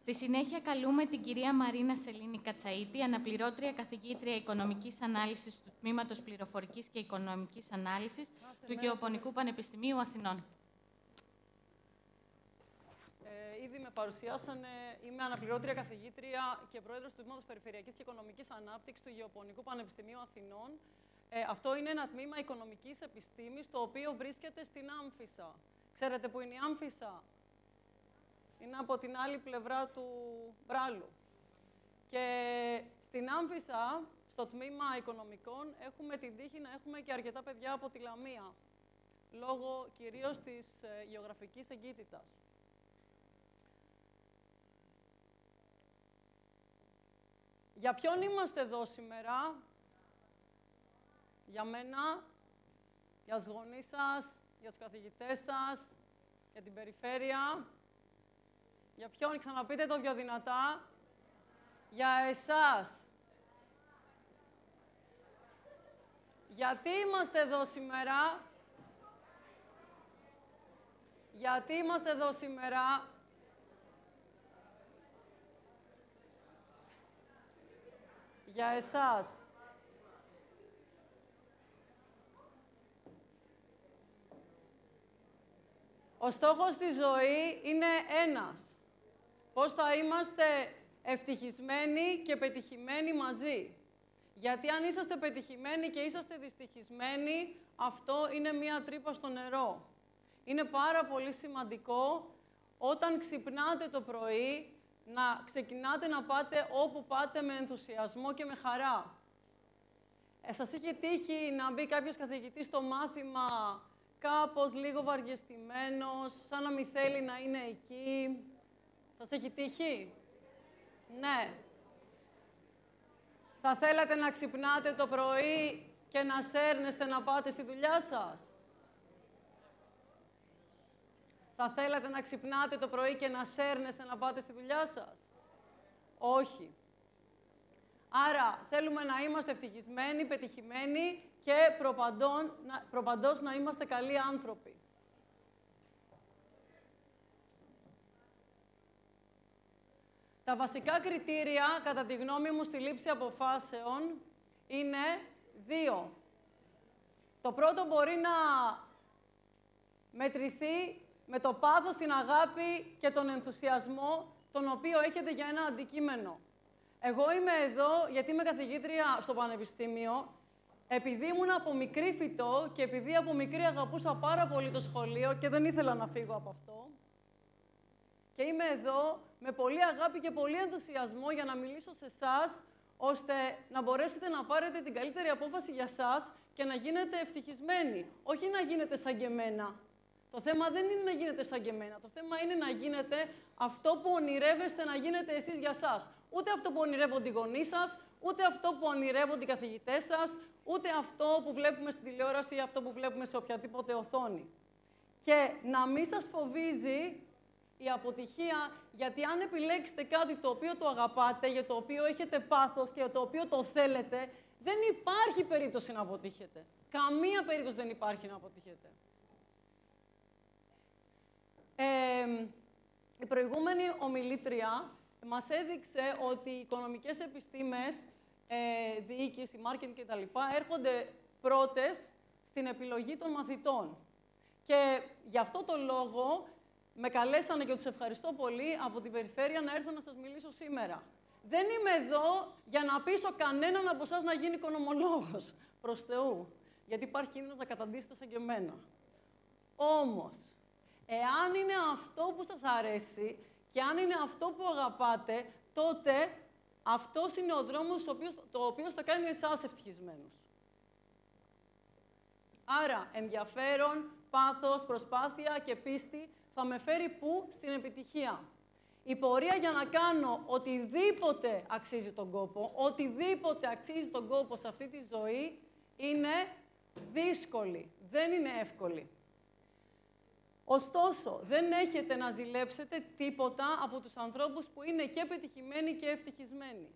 Στη συνέχεια καλούμε την κυρία Μαρίνα Σελήνη Κατσαΐτη, αναπληρώτρια καθηγήτρια Οικονομικής Ανάλυσης του Τμήματος Πληροφορικής και Οικονομικής Ανάλυσης του Γεωπονικού Πανεπιστημίου Αθηνών. Ήδη με παρουσιάσανε, είμαι αναπληρώτρια καθηγήτρια και πρόεδρος του Τμήματος Περιφερειακής και Οικονομικής Ανάπτυξης του Γεωπονικού Πανεπιστημίου Αθηνών. Αυτό είναι ένα τμήμα οικονομικής επιστήμης, το οποίο βρίσκεται στην Άμφισσα. Ξέρετε πού είναι η Άμφισσα? Είναι από την άλλη πλευρά του Μπράλου. Και στην Άμφισσα, στο τμήμα οικονομικών, έχουμε την τύχη να έχουμε και αρκετά παιδιά από τη Λαμία, λόγω κυρίως της γεωγραφικής εγκύτητας. Για ποιον είμαστε εδώ σήμερα? Για μένα, για τους γονείς σας, για τους καθηγητές σας, για την περιφέρεια. Για ποιον? Ξαναπείτε το πιο δυνατά. Για εσάς. Γιατί είμαστε εδώ σήμερα? Γιατί είμαστε εδώ σήμερα? Για εσάς. Ο στόχος στη ζωή είναι ένας. Πώς θα είμαστε ευτυχισμένοι και πετυχημένοι μαζί. Γιατί αν είσαστε πετυχημένοι και είσαστε δυστυχισμένοι, αυτό είναι μία τρύπα στο νερό. Είναι πάρα πολύ σημαντικό όταν ξυπνάτε το πρωί να ξεκινάτε να πάτε όπου πάτε με ενθουσιασμό και με χαρά. Σας είχε τύχει να μπει κάποιος καθηγητής στο μάθημα κάπως λίγο βαριεστημένος, σαν να μην θέλει να είναι εκεί? Σας έχει τύχει? Ναι. Θα θέλατε να ξυπνάτε το πρωί και να σέρνεστε να πάτε στη δουλειά σας? Θα θέλατε να ξυπνάτε το πρωί και να σέρνεστε να πάτε στη δουλειά σας? Όχι. Άρα, θέλουμε να είμαστε ευτυχισμένοι, πετυχημένοι και προπαντός να είμαστε καλοί άνθρωποι. Τα βασικά κριτήρια, κατά τη γνώμη μου, στη λήψη αποφάσεων είναι δύο. Το πρώτο μπορεί να μετρηθεί με το πάθος, την αγάπη και τον ενθουσιασμό τον οποίο έχετε για ένα αντικείμενο. Εγώ είμαι εδώ γιατί είμαι καθηγήτρια στο Πανεπιστήμιο, επειδή ήμουν από μικρή φοιτώ και επειδή από μικρή αγαπούσα πάρα πολύ το σχολείο και δεν ήθελα να φύγω από αυτό. Και είμαι εδώ με πολύ αγάπη και πολύ ενθουσιασμό για να μιλήσω σε εσάς, ώστε να μπορέσετε να πάρετε την καλύτερη απόφαση για σας και να γίνετε ευτυχισμένοι. Όχι να γίνετε σαν και εμένα. Το θέμα δεν είναι να γίνετε σαν και εμένα. Το θέμα είναι να γίνετε αυτό που ονειρεύεστε να γίνετε εσείς για σας. Ούτε αυτό που ονειρεύονται οι γονείς σας, ούτε αυτό που ονειρεύονται οι καθηγητές σας, ούτε αυτό που βλέπουμε στην τηλεόραση ή αυτό που βλέπουμε σε οποιαδήποτε οθόνη. Και να μην σας φοβίζει η αποτυχία, γιατί αν επιλέξετε κάτι το οποίο το αγαπάτε, για το οποίο έχετε πάθος και για το οποίο το θέλετε, δεν υπάρχει περίπτωση να αποτύχετε. Καμία περίπτωση δεν υπάρχει να αποτύχετε. Η προηγούμενη ομιλήτρια μας έδειξε ότι οι οικονομικές επιστήμες, διοίκηση, marketing κτλ. Έρχονται πρώτες στην επιλογή των μαθητών. Και γι' αυτό το λόγο με καλέσανε και τους ευχαριστώ πολύ από την περιφέρεια να έρθω να σας μιλήσω σήμερα. Δεν είμαι εδώ για να πείσω κανέναν από εσάς να γίνει οικονομολόγος, προς Θεού. Γιατί υπάρχει κίνδυνος να καταντήσετε σαν και εμένα. Όμως, εάν είναι αυτό που σας αρέσει και αν είναι αυτό που αγαπάτε, τότε αυτός είναι ο δρόμος το οποίος θα κάνει εσάς ευτυχισμένους. Άρα, ενδιαφέρον, πάθος, προσπάθεια και πίστη θα με φέρει πού? Στην επιτυχία. Η πορεία για να κάνω οτιδήποτε αξίζει τον κόπο, οτιδήποτε αξίζει τον κόπο σε αυτή τη ζωή, είναι δύσκολη, δεν είναι εύκολη. Ωστόσο, δεν έχετε να ζηλέψετε τίποτα από τους ανθρώπους που είναι και πετυχημένοι και ευτυχισμένοι.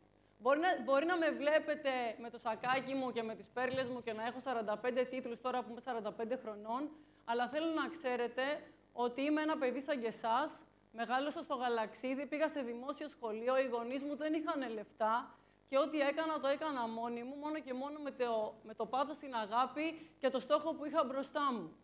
Μπορεί να με βλέπετε με το σακάκι μου και με τις πέρλες μου και να έχω 45 τίτλους τώρα που είμαι 45 χρονών, αλλά θέλω να ξέρετε ότι είμαι ένα παιδί σαν και εσάς, Μεγάλωσα στο Γαλαξίδι, πήγα σε δημόσιο σχολείο, οι γονείς μου δεν είχαν λεφτά και ό,τι έκανα, το έκανα μόνη μου, μόνο και μόνο με το πάθος, την αγάπη και το στόχο που είχα μπροστά μου.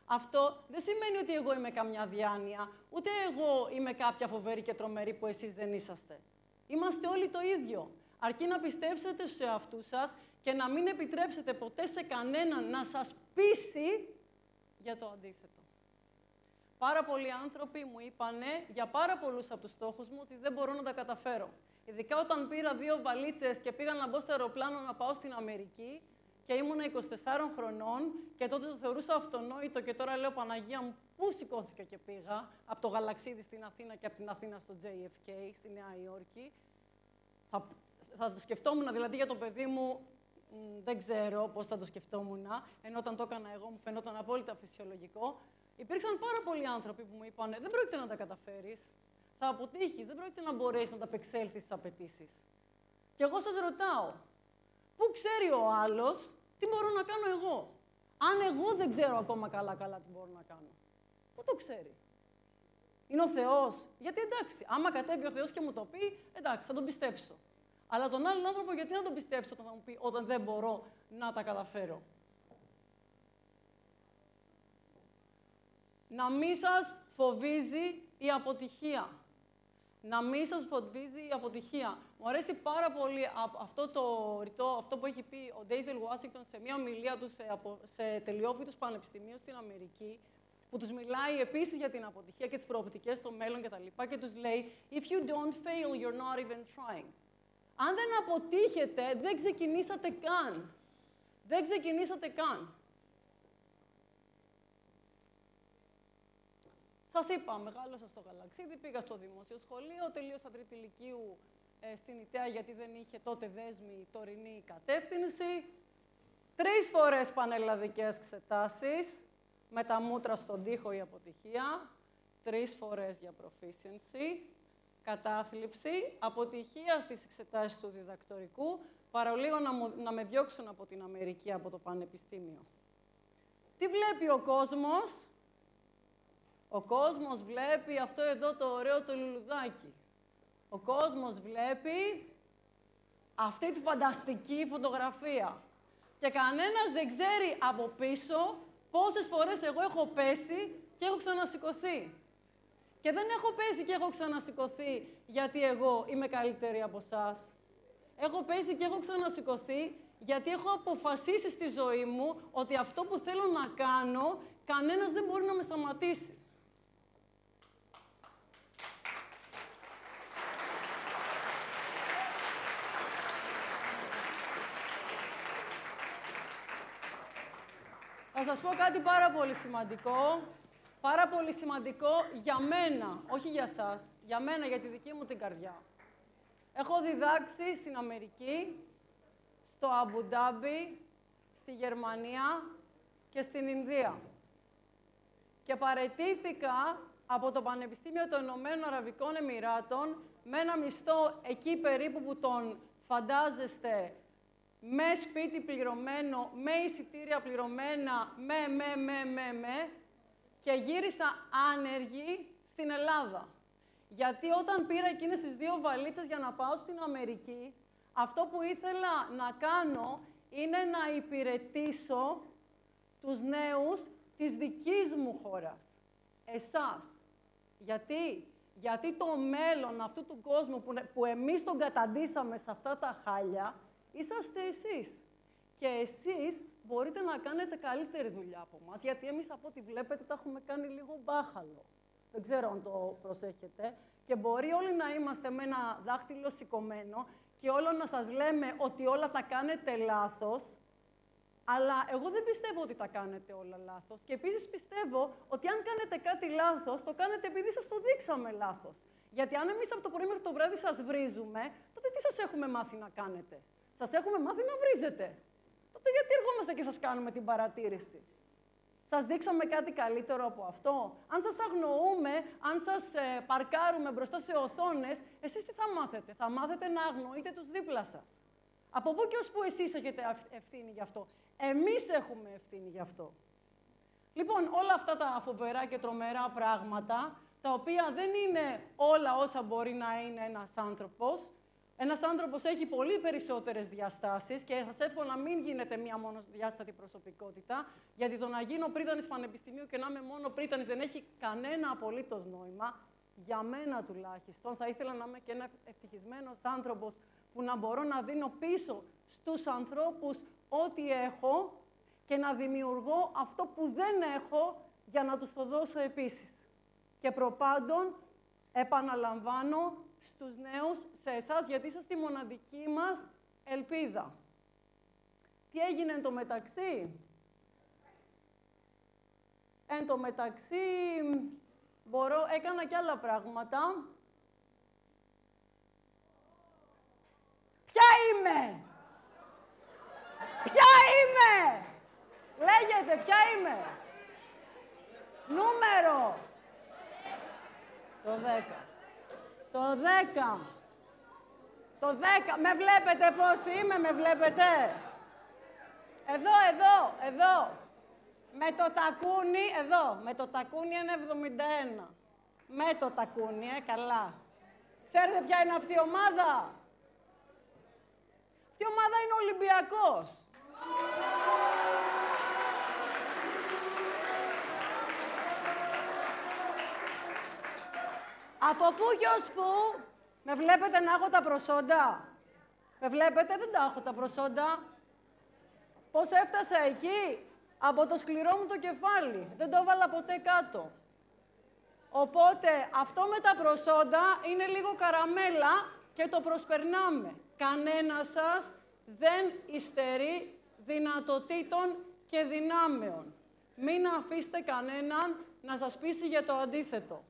Αυτό δεν σημαίνει ότι εγώ είμαι καμιά διάνοια, ούτε εγώ είμαι κάποια φοβερή και τρομερή που εσείς δεν είσαστε. Είμαστε όλοι το ίδιο. Αρκεί να πιστέψετε στους εαυτούς σας και να μην επιτρέψετε ποτέ σε κανέναν να σας πείσει για το αντίθετο. Πάρα πολλοί άνθρωποι μου είπανε για πάρα πολλούς από τους στόχους μου ότι δεν μπορώ να τα καταφέρω. Ειδικά όταν πήρα 2 βαλίτσες και πήγα να μπω στο αεροπλάνο να πάω στην Αμερική και ήμουνα 24 χρονών και τότε το θεωρούσα αυτονόητο και τώρα λέω Παναγία μου, πού σηκώθηκα και πήγα από το Γαλαξίδι στην Αθήνα και από την Αθήνα στο JFK, στη Νέα Υόρκη. Θα το σκεφτόμουν δηλαδή για το παιδί μου, δεν ξέρω πώς θα το σκεφτόμουν, ενώ όταν το έκανα εγώ μου φαινόταν απόλυτα φυσιολογικό. Υπήρξαν πάρα πολλοί άνθρωποι που μου είπαν δεν πρόκειται να τα καταφέρεις, θα αποτύχεις, δεν πρόκειται να μπορέσεις να τα απεξέλθεις στις απαιτήσεις. Και εγώ σας ρωτάω, πού ξέρει ο άλλος τι μπορώ να κάνω εγώ, αν εγώ δεν ξέρω ακόμα καλά τι μπορώ να κάνω. Πού το ξέρει. Είναι ο Θεός. Γιατί εντάξει, άμα κατέβει ο Θεός και μου το πει, εντάξει, θα τον πιστέψω. Αλλά τον άλλον άνθρωπο γιατί να τον πιστέψω όταν θα μου πει όταν δεν μπορώ να τα καταφέρω. Να μην σας φοβίζει η αποτυχία. Να μην σας φοβίζει η αποτυχία. Μου αρέσει πάρα πολύ αυτό το ρητό, αυτό που έχει πει ο Ντέιζελ Ουάσιγκτον σε μια ομιλία του σε τελειόφοιτους πανεπιστημίου στην Αμερική, που τους μιλάει επίσης για την αποτυχία και τις προοπτικές στο μέλλον κτλ. Και τους λέει «If you don't fail, you're not even trying». Αν δεν αποτύχετε, δεν ξεκινήσατε καν. Δεν ξεκινήσατε καν. Σας είπα, μεγάλωσα στο Γαλαξίδι, πήγα στο δημόσιο σχολείο, τελείωσα τρίτη λυκείου στην ΙΤΕΑ γιατί δεν είχε τότε δέσμη τωρινή κατεύθυνση. 3 φορές πανελλαδικές εξετάσεις, με τα μούτρα στον τοίχο η αποτυχία. 3 φορές για proficiency, κατάθλιψη, αποτυχία στις εξετάσεις του διδακτορικού, παρολίγο να με διώξουν από την Αμερική, από το Πανεπιστήμιο. Τι βλέπει ο κόσμος? Ο κόσμος βλέπει αυτό εδώ το ωραίο το λουλουδάκι. Ο κόσμος βλέπει αυτή τη φανταστική φωτογραφία. Και κανένας δεν ξέρει από πίσω πόσες φορές εγώ έχω πέσει και έχω ξανασηκωθεί. Και δεν έχω πέσει και έχω ξανασηκωθεί γιατί εγώ είμαι καλύτερη από εσάς. Έχω πέσει και έχω ξανασηκωθεί γιατί έχω αποφασίσει στη ζωή μου ότι αυτό που θέλω να κάνω, κανένας δεν μπορεί να με σταματήσει. Θα σας πω κάτι πάρα πολύ σημαντικό για μένα, όχι για σας, για μένα, για τη δική μου την καρδιά. Έχω διδάξει στην Αμερική, στο Αμπουντάμπι, στη Γερμανία και στην Ινδία. Και παραιτήθηκα από το Πανεπιστήμιο των Ηνωμένων Αραβικών Εμιράτων με ένα μισθό εκεί περίπου που τον φαντάζεστε, με σπίτι πληρωμένο, με εισιτήρια πληρωμένα, και γύρισα άνεργη στην Ελλάδα. Γιατί όταν πήρα εκείνες τις 2 βαλίτσες για να πάω στην Αμερική, αυτό που ήθελα να κάνω είναι να υπηρετήσω τους νέους της δικής μου χώρας. Εσάς. Γιατί το μέλλον αυτού του κόσμου που εμείς τον καταντήσαμε σε αυτά τα χάλια, είσαστε εσείς. Και εσείς μπορείτε να κάνετε καλύτερη δουλειά από μας, γιατί εμείς από ό,τι βλέπετε τα έχουμε κάνει λίγο μπάχαλο. Δεν ξέρω αν το προσέχετε. Και μπορεί όλοι να είμαστε με ένα δάχτυλο σηκωμένο και όλο να σας λέμε ότι όλα τα κάνετε λάθος, αλλά εγώ δεν πιστεύω ότι τα κάνετε όλα λάθος. Και επίσης πιστεύω ότι αν κάνετε κάτι λάθος, το κάνετε επειδή σας το δείξαμε λάθος. Γιατί αν εμείς από το πρωί μέχρι το βράδυ σας βρίζουμε, τότε τι σας έχουμε μάθει να κάνετε? Σας έχουμε μάθει να βρίζετε. Τότε γιατί ερχόμαστε και σας κάνουμε την παρατήρηση? Σας δείξαμε κάτι καλύτερο από αυτό? Αν σας αγνοούμε, αν σας παρκάρουμε μπροστά σε οθόνες, εσείς τι θα μάθετε? Θα μάθετε να αγνοείτε τους δίπλα σας. Από πού και ως πού εσείς έχετε ευθύνη γι' αυτό? Εμείς έχουμε ευθύνη γι' αυτό. Λοιπόν, όλα αυτά τα φοβερά και τρομερά πράγματα τα οποία δεν είναι όλα όσα μπορεί να είναι ένας άνθρωπος. Ένας άνθρωπος έχει πολύ περισσότερες διαστάσεις και σας εύχομαι να μην γίνετε μία μόνο διάστατη προσωπικότητα, γιατί το να γίνω πρίτανης πανεπιστημίου και να είμαι μόνο πρίτανης δεν έχει κανένα απολύτως νόημα. Για μένα τουλάχιστον θα ήθελα να είμαι και ένας ευτυχισμένος άνθρωπος που να μπορώ να δίνω πίσω στους ανθρώπους ό,τι έχω και να δημιουργώ αυτό που δεν έχω για να τους το δώσω επίσης. Και προπάντων, επαναλαμβάνω στους νέους, σε εσάς, γιατί είσαστε η μοναδική μας ελπίδα. Τι έγινε εν τω μεταξύ? Εν τω μεταξύ, έκανα και άλλα πράγματα. Ποια είμαι? Ποια είμαι? Λέγεται, ποια είμαι? Νούμερο. Το 10. Το 10. Το 10. Με βλέπετε πώς είμαι, με βλέπετε? Εδώ. Με το τακούνι, εδώ. Με το τακούνι είναι 71. Με το τακούνι, καλά. Ξέρετε ποια είναι αυτή η ομάδα? Αυτή η ομάδα είναι ο Ολυμπιακός. Από πού και ως πού? Με βλέπετε να έχω τα προσόντα? Με βλέπετε? Δεν τα έχω τα προσόντα. Πώς έφτασα εκεί? Από το σκληρό μου το κεφάλι. Δεν το έβαλα ποτέ κάτω. Οπότε, αυτό με τα προσόντα είναι λίγο καραμέλα και το προσπερνάμε. Κανένας σας δεν υστερεί δυνατοτήτων και δυνάμεων. Μην αφήσετε κανέναν να σας πείσει για το αντίθετο.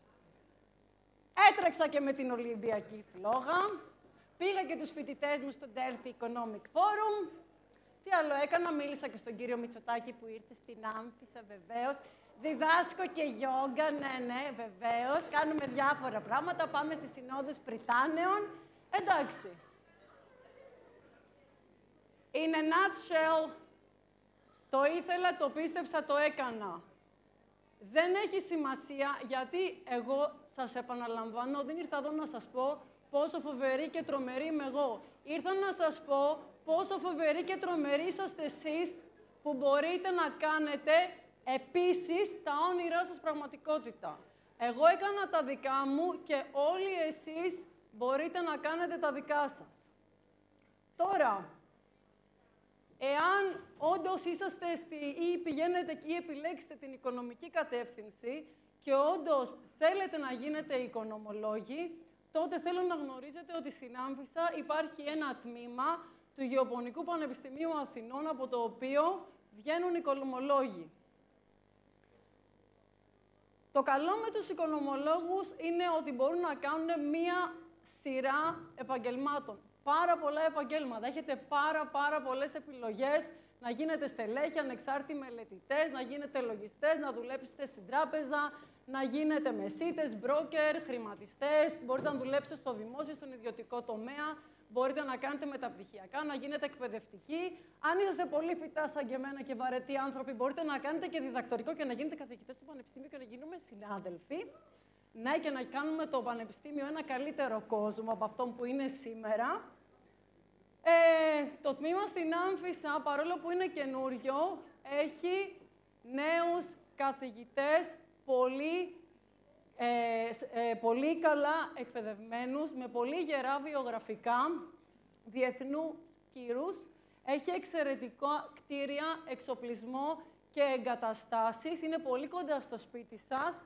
Έτρεξα και με την Ολυμπιακή φλόγα. Πήγα και τους φοιτητές μου στο Delphi Economic Forum. Τι άλλο έκανα? Μίλησα και στον κύριο Μητσοτάκη που ήρθε στην Άμφισσα, βεβαίως. Διδάσκω και γιόγκα, ναι, βεβαίως. Κάνουμε διάφορα πράγματα. Πάμε στις συνόδους Πριτάνεων. Εντάξει. In a nutshell, το ήθελα, το πίστεψα, το έκανα. Δεν έχει σημασία, γιατί εγώ, σας επαναλαμβάνω, δεν ήρθα εδώ να σας πω πόσο φοβερή και τρομερή είμαι εγώ. Ήρθα να σας πω πόσο φοβερή και τρομερή είσαστε εσείς που μπορείτε να κάνετε επίσης τα όνειρά σας πραγματικότητα. Εγώ έκανα τα δικά μου και όλοι εσείς μπορείτε να κάνετε τα δικά σας. Τώρα, εάν όντως είσαστε ή πηγαίνετε ή επιλέξετε την οικονομική κατεύθυνση και όντως θέλετε να γίνετε οικονομολόγοι, τότε θέλω να γνωρίζετε ότι στην Άμφισσα υπάρχει ένα τμήμα του Γεωπονικού Πανεπιστημίου Αθηνών, από το οποίο βγαίνουν οικονομολόγοι. Το καλό με τους οικονομολόγους είναι ότι μπορούν να κάνουν μία σειρά επαγγελμάτων. Πάρα πολλά επαγγέλματα. Έχετε πάρα πολλές επιλογές. Να γίνετε στελέχοι, ανεξάρτητοι μελετητές, να γίνετε λογιστές, να δουλέψετε στην τράπεζα, να γίνετε μεσίτες, μπρόκερ, χρηματιστές. Μπορείτε να δουλέψετε στο δημόσιο, στον ιδιωτικό τομέα. Μπορείτε να κάνετε μεταπτυχιακά, να γίνετε εκπαιδευτικοί. Αν είσαστε πολύ φυτά σαν και εμένα και βαρετοί άνθρωποι, μπορείτε να κάνετε και διδακτορικό και να γίνετε καθηγητές του Πανεπιστημίου και να γίνουμε συνάδελφοι. Ναι, και να κάνουμε το Πανεπιστήμιο ένα καλύτερο κόσμο από αυτό που είναι σήμερα. Το τμήμα στην Άμφισσα, παρόλο που είναι καινούριο, έχει νέους καθηγητές πολύ καλά εκπαιδευμένους, με πολύ γερά βιογραφικά, διεθνούς κύρους. Έχει εξαιρετικά κτίρια, εξοπλισμό και εγκαταστάσεις. Είναι πολύ κοντά στο σπίτι σας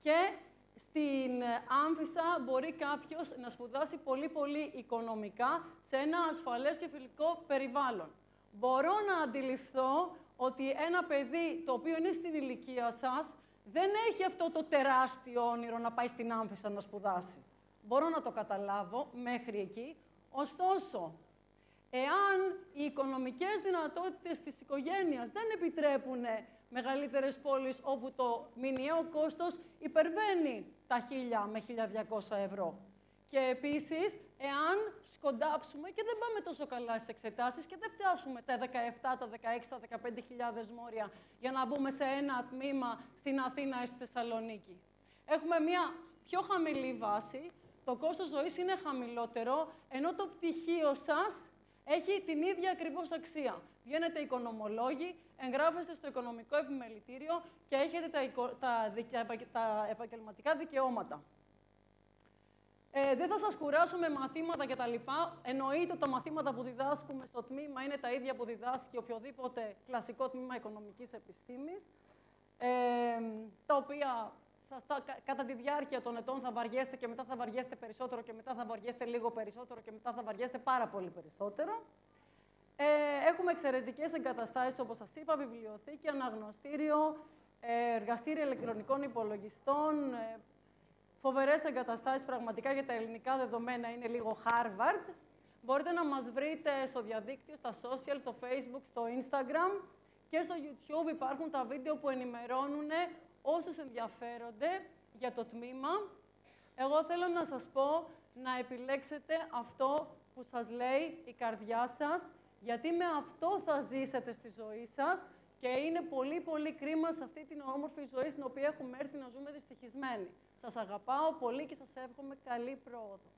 και στην Άμφισσα μπορεί κάποιος να σπουδάσει πολύ οικονομικά σε ένα ασφαλές και φιλικό περιβάλλον. Μπορώ να αντιληφθώ ότι ένα παιδί το οποίο είναι στην ηλικία σας δεν έχει αυτό το τεράστιο όνειρο να πάει στην Άμφισσα να σπουδάσει. Μπορώ να το καταλάβω μέχρι εκεί. Ωστόσο, εάν οι οικονομικές δυνατότητες της οικογένειας δεν επιτρέπουν μεγαλύτερες πόλεις όπου το μηνιαίο κόστος υπερβαίνει τα 1.000 με 1.200 ευρώ. Και επίσης, εάν σκοντάψουμε και δεν πάμε τόσο καλά στις εξετάσεις και δεν φτάσουμε τα 17, τα 16, τα 15.000 μόρια για να μπούμε σε ένα τμήμα στην Αθήνα ή στη Θεσσαλονίκη. Έχουμε μια πιο χαμηλή βάση, το κόστος ζωής είναι χαμηλότερο, ενώ το πτυχίο σας έχει την ίδια ακριβώς αξία. Βγαίνετε οικονομολόγοι, εγγράφεστε στο οικονομικό επιμελητήριο και έχετε τα επαγγελματικά δικαιώματα. Δεν θα σας κουράσω με μαθήματα κτλ. Εννοείται ότι τα μαθήματα που διδάσκουμε στο τμήμα είναι τα ίδια που διδάσκει οποιοδήποτε κλασικό τμήμα οικονομικής επιστήμης, τα οποία κατά τη διάρκεια των ετών θα βαριέστε και μετά θα βαριέστε περισσότερο και μετά θα βαριέστε λίγο περισσότερο και μετά θα βαριέστε πάρα πολύ περισσότερο. Έχουμε εξαιρετικές εγκαταστάσεις, όπως σας είπα, βιβλιοθήκη, αναγνωστήριο, εργαστήρια ηλεκτρονικών υπολογιστών, φοβερές εγκαταστάσεις πραγματικά για τα ελληνικά δεδομένα, είναι λίγο Harvard. Μπορείτε να μας βρείτε στο διαδίκτυο, στα social, στο Facebook, στο Instagram και στο YouTube υπάρχουν τα βίντεο που ενημερώνουν όσους ενδιαφέρονται για το τμήμα. Εγώ θέλω να σας πω να επιλέξετε αυτό που σας λέει η καρδιά σας, γιατί με αυτό θα ζήσετε στη ζωή σας και είναι πολύ, πολύ κρίμα σε αυτή την όμορφη ζωή στην οποία έχουμε έρθει να ζούμε δυστυχισμένοι. Σας αγαπάω πολύ και σας εύχομαι καλή πρόοδο.